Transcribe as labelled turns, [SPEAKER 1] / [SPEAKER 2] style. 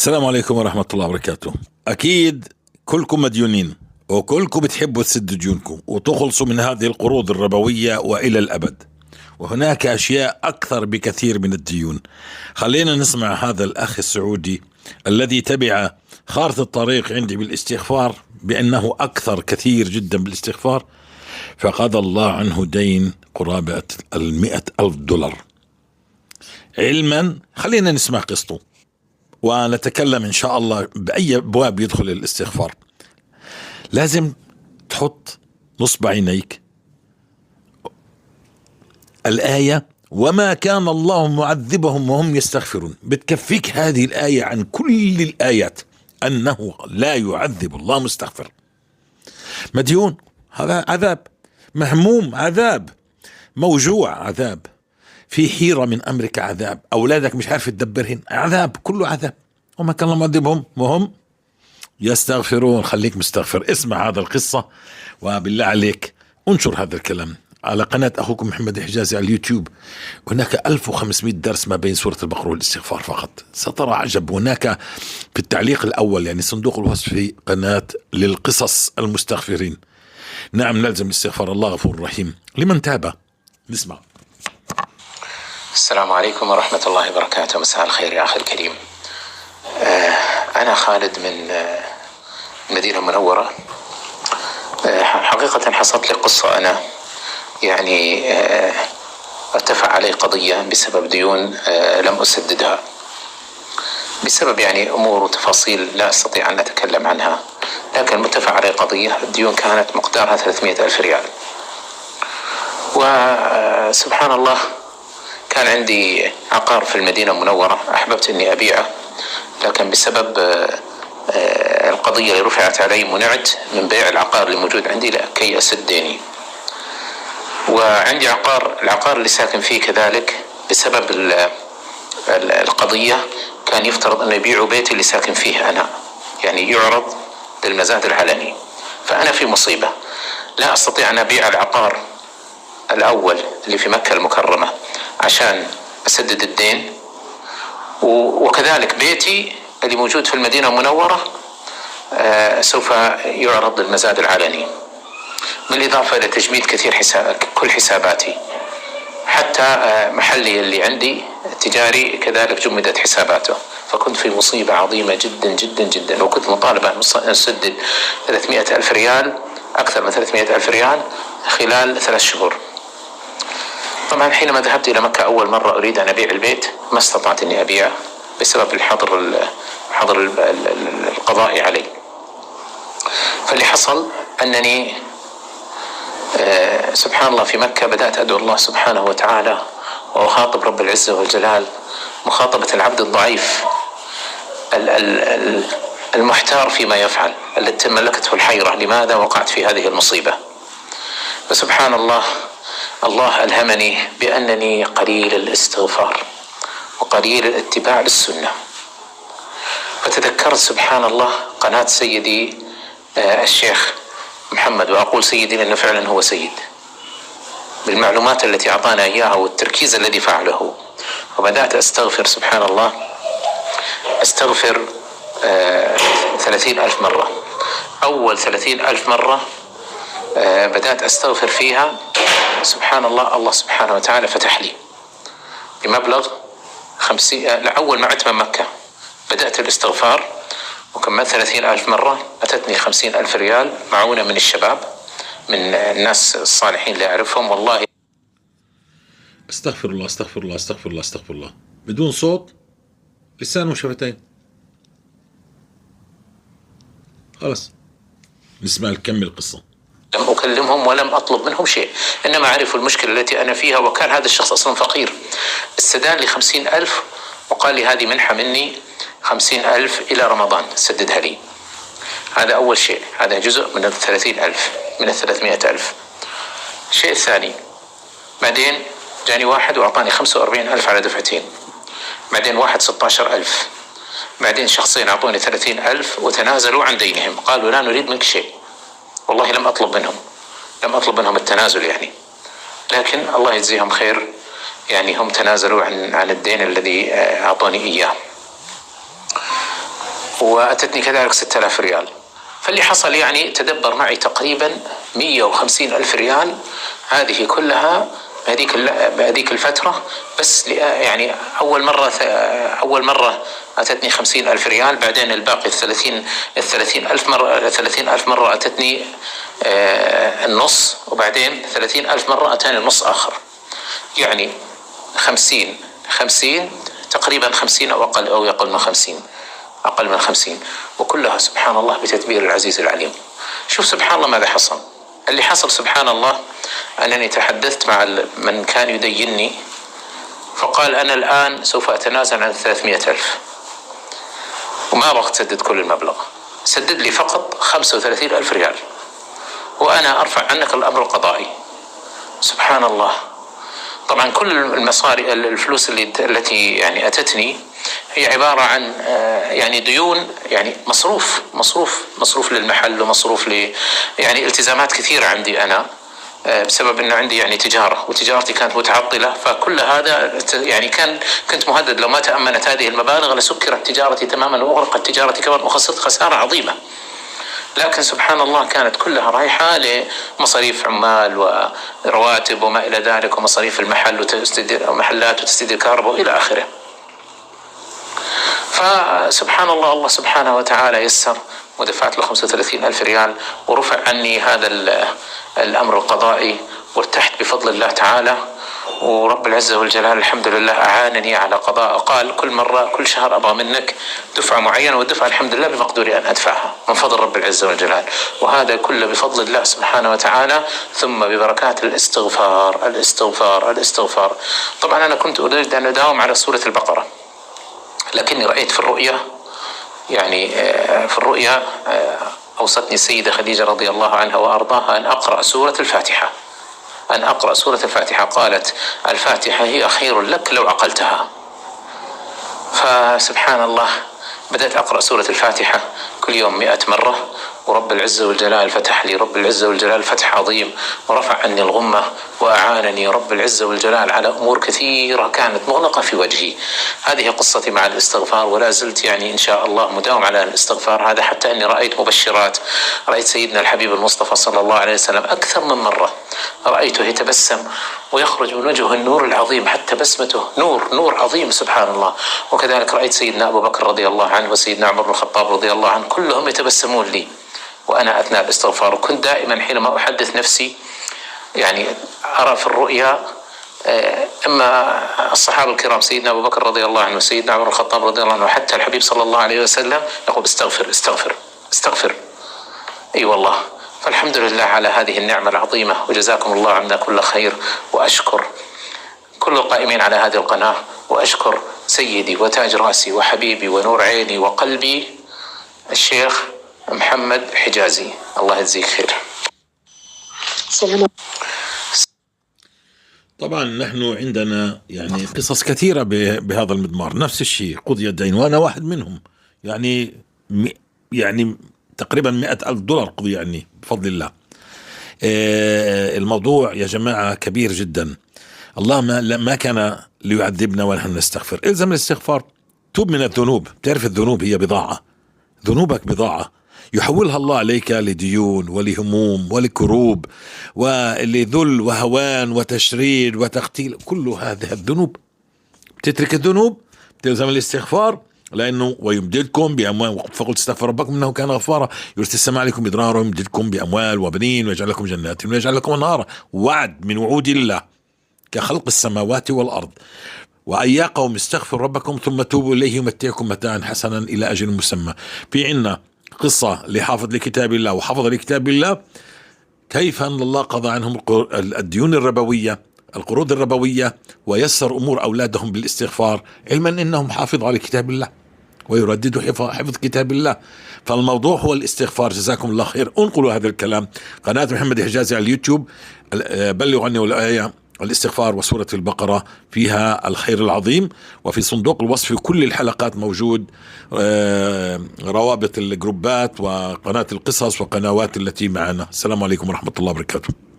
[SPEAKER 1] السلام عليكم ورحمة الله وبركاته. أكيد كلكم مديونين وكلكم بتحبوا تسدوا ديونكم وتخلصوا من هذه القروض الربوية وإلى الأبد، وهناك أشياء أكثر بكثير من الديون. خلينا نسمع هذا الأخ السعودي الذي تبع خارطة الطريق عندي بالاستغفار بأنه أكثر كثير جدا بالاستغفار، فقضى الله عنه دين قرابة 100,000 دولار. علما خلينا نسمع قصته ونتكلم إن شاء الله بأي أبواب يدخل الاستغفار. لازم تحط نصب عينيك الآية وما كان الله معذبهم وهم يستغفرون، بتكفيك هذه الآية عن كل الآيات أنه لا يعذب الله مستغفر. مديون هذا عذاب، مهموم عذاب، موجوع عذاب، في حيرة من أمرك عذاب، أولادك مش عارف تدبرهن عذاب، كله عذاب. وما كان الله معذبهم وهم يستغفرون. خليك مستغفر. اسمع هذا القصة وبالله عليك انشر هذا الكلام على قناة أخوكم محمد الحجازي على اليوتيوب. هناك 1500 درس ما بين سورة البقرة والاستغفار فقط، سترى عجب. هناك في التعليق الأول يعني صندوق الوصف في قناة للقصص المستغفرين. نعم نلزم الاستغفار، الله غفور رحيم لمن تاب. نسمع.
[SPEAKER 2] السلام عليكم ورحمة الله وبركاته. مساء الخير يا أخي الكريم. أنا خالد من المدينة المنورة. حقيقة حصلت لي قصة. أنا يعني ارتفع علي قضية بسبب ديون لم أسددها، بسبب يعني أمور وتفاصيل لا أستطيع أن أتكلم عنها، لكن مرتفع علي قضية. الديون كانت مقدارها 300,000 ريال. وسبحان الله كان عندي عقار في المدينة المنورة، أحببت أني أبيعه، لكن بسبب القضية اللي رفعت علي منعت من بيع العقار اللي موجود عندي لكي أسد ديني. وعندي العقار اللي ساكن فيه كذلك بسبب القضية كان يفترض أن يبيعوا بيتي اللي ساكن فيه أنا، يعني يعرض للمزاد العلني. فأنا في مصيبة، لا أستطيع أن أبيع العقار الأول اللي في مكة المكرمة عشان أسدد الدين، وكذلك بيتي اللي موجود في المدينة المنورة سوف يعرض للمزاد العلني، بالإضافة إلى تجميد كثير كل حساباتي، حتى محلي اللي عندي التجاري كذلك جمدت حساباته. فكنت في مصيبة عظيمة جدا جدا جدا، وكنت مطالب أن أسدد 300,000 ريال، أكثر من 300,000 ريال خلال 3 شهور. طبعا حينما ذهبت إلى مكة أول مرة أريد أن أبيع البيت ما استطعت أني أبيعه بسبب الحظر القضائي علي. فاللي حصل أنني سبحان الله في مكة بدأت أدعو الله سبحانه وتعالى وأخاطب رب العزة والجلال مخاطبة العبد الضعيف المحتار فيما يفعل، التي ملكته الحيرة لماذا وقعت في هذه المصيبة. فسبحان الله، الله ألهمني بأنني قليل الاستغفار وقليل الاتباع للسنة. فتذكرت سبحان الله قناة سيدي الشيخ محمد، وأقول سيدي لأنه فعلا هو سيد، بالمعلومات التي أعطانا إياها والتركيز الذي فعله. وبدأت أستغفر سبحان الله، أستغفر 30,000 مرة. أول 30,000 مرة بدأت أستغفر فيها سبحان الله، الله سبحانه وتعالى فتح لي بمبلغ 50. أول ما عدت من مكة بدأت الاستغفار وكملت 30,000 مرة، أتتني 50,000 ريال معونة من الشباب، من الناس الصالحين اللي أعرفهم. والله
[SPEAKER 1] استغفر الله استغفر الله استغفر الله استغفر الله، بدون صوت، لسان وشفتين. خلاص نسمع نكمل القصة.
[SPEAKER 2] لم أكلمهم ولم أطلب منهم شيء، إنما عرفوا المشكلة التي أنا فيها. وكان هذا الشخص أصلا فقير، استدان لي 50,000 وقال لي هذه منحة مني 50,000 إلى رمضان سددها لي. هذا أول شيء، هذا جزء من 30,000 من 300,000. الشيء الثاني، بعدين جاني واحد وأعطاني 45,000 على دفعتين، بعدين واحد 16,000، بعدين شخصين أعطوني 30,000 وتنازلوا عن دينهم، قالوا لا نريد منك شيء. والله لم أطلب منهم التنازل يعني، لكن الله يجزيهم خير، يعني هم تنازلوا عن الدين الذي أعطوني إياه. وأتتني كذلك 6000 ريال. فاللي حصل يعني تدبر معي تقريبا 150 ألف ريال، هذه كلها بهذيك الفترة. بس يعني أول مرة أتتني 50 ألف ريال، بعدين الباقي 30 ألف مرة أتتني النص، وبعدين 30 ألف مرة أتاني النص آخر. يعني 50 تقريبا 50 أو أقل أو أقل من 50 وكلها سبحان الله بتدبير العزيز العليم. شوف سبحان الله ماذا حصل. اللي حصل سبحان الله أنني تحدثت مع من كان يديني، فقال أنا الآن سوف أتنازل عن 300 ألف وما أبغى تسدد كل المبلغ، سدد لي فقط 35 ألف ريال وأنا أرفع عنك الأمر القضائي. سبحان الله. طبعا كل المصاري الفلوس التي يعني أتتني هي عبارة عن يعني ديون، يعني مصروف للمحل، ومصروف يعني التزامات كثيرة عندي أنا بسبب أنه عندي يعني تجارة، وتجارتي كانت متعطلة. فكل هذا يعني كنت مهدد لو ما تأمنت هذه المبالغ لسكرت تجارتي تماما وأغرقت تجارتي كمان وخسرت خسارة عظيمة. لكن سبحان الله كانت كلها رايحة لمصاريف عمال ورواتب وما إلى ذلك، ومصاريف المحل ومحلات وتسديد الكهرباء وإلى آخره. فسبحان الله، الله سبحانه وتعالى يسر ودفعت له 35 ألف ريال ورفع عني هذا الأمر القضائي، وارتحت بفضل الله تعالى. ورب العزة والجلال الحمد لله أعانني على قضاء. قال كل شهر أبغى منك دفعة معينة، والدفعة الحمد لله بمقدوري أن أدفعها من فضل رب العزة والجلال، وهذا كله بفضل الله سبحانه وتعالى، ثم ببركات الاستغفار. طبعا أنا كنت أريد أن أداوم على سورة البقرة، لكني رأيت في الرؤيا أوصتني السيدة خديجة رضي الله عنها وأرضاها أن أقرأ سورة الفاتحة. قالت الفاتحة هي خير لك لو عقلتها. فسبحان الله بدأت أقرأ سورة الفاتحة كل يوم 100 مرة، ورب العزة والجلال فتح لي رب العزة والجلال فتح عظيم، ورفع عني الغمة، وأعانني رب العزة والجلال على أمور كثيرة كانت مغلقة في وجهي. هذه قصتي مع الاستغفار، ولا زلت يعني إن شاء الله مداوم على الاستغفار هذا، حتى أني رأيت مبشرات. رأيت سيدنا الحبيب المصطفى صلى الله عليه وسلم أكثر من مرة رأيته يتبسم ويخرج من وجهه النور العظيم، حتى بسمته نور عظيم سبحان الله. وكذلك رأيت سيدنا أبو بكر رضي الله عنه وسيدنا عمر بن الخطاب رضي الله عنه كلهم يتبسمون لي وأنا أثناء الاستغفار. وكنت دائما حينما أحدث نفسي يعني أرى في الرؤيا إما الصحابة الكرام سيدنا أبو بكر رضي الله عنه وسيدنا عمر بن الخطاب رضي الله عنه وحتى الحبيب صلى الله عليه وسلم يقول استغفر. أي والله. فالحمد لله على هذه النعمة العظيمة، وجزاكم الله عنا كل خير. وأشكر كل القائمين على هذه القناة، وأشكر سيدي وتاج رأسي وحبيبي ونور عيني وقلبي الشيخ محمد حجازي، الله يجزيك خير.
[SPEAKER 3] سلام.
[SPEAKER 1] طبعا نحن عندنا يعني قصص كثيرة بهذا المضمار، نفس الشيء قضي الدين وأنا واحد منهم. يعني تقريبا 100,000 دولار قضي عني بفضل الله. الموضوع يا جماعة كبير جدا. الله ما كان ليعذبنا ونحن نستغفر. الزم الاستغفار، توب من الذنوب. تعرف الذنوب هي بضاعة، ذنوبك بضاعة يحولها الله عليك لديون ولهموم ولكروب ولذل وهوان وتشريد وتقتيل. كل هذه الذنوب تترك الذنوب، تلزم الاستغفار، لأنه ويمددكم بأموال، فقلت استغفر ربكم إنه كان غفارا يرسل السماء عليكم مدرارا ويمددكم بأموال وبنين ويجعل لكم جنات ويجعل لكم أنهارا. وعد من وعود الله كخلق السماوات والأرض. وأيا قوم استغفروا ربكم ثم توبوا إليه يمتعكم متاعا حسنا إلى أجل مسمى. في عنا قصة لحافظ لكتاب الله وحفظ لكتاب الله، كيف أن الله قضى عنهم الديون الربوية، القروض الربوية، ويسر أمور أولادهم بالاستغفار، علما أنهم حافظوا على كتاب الله ويرددوا حفظ كتاب الله. فالموضوع هو الاستغفار. جزاكم الله خير. انقلوا هذا الكلام. قناة محمد حجازي على اليوتيوب، بلغوا عني والآية الاستغفار وسورة البقرة فيها الخير العظيم. وفي صندوق الوصف في كل الحلقات موجود روابط الجروبات وقناة القصص وقنوات التي معنا. السلام عليكم ورحمة الله وبركاته.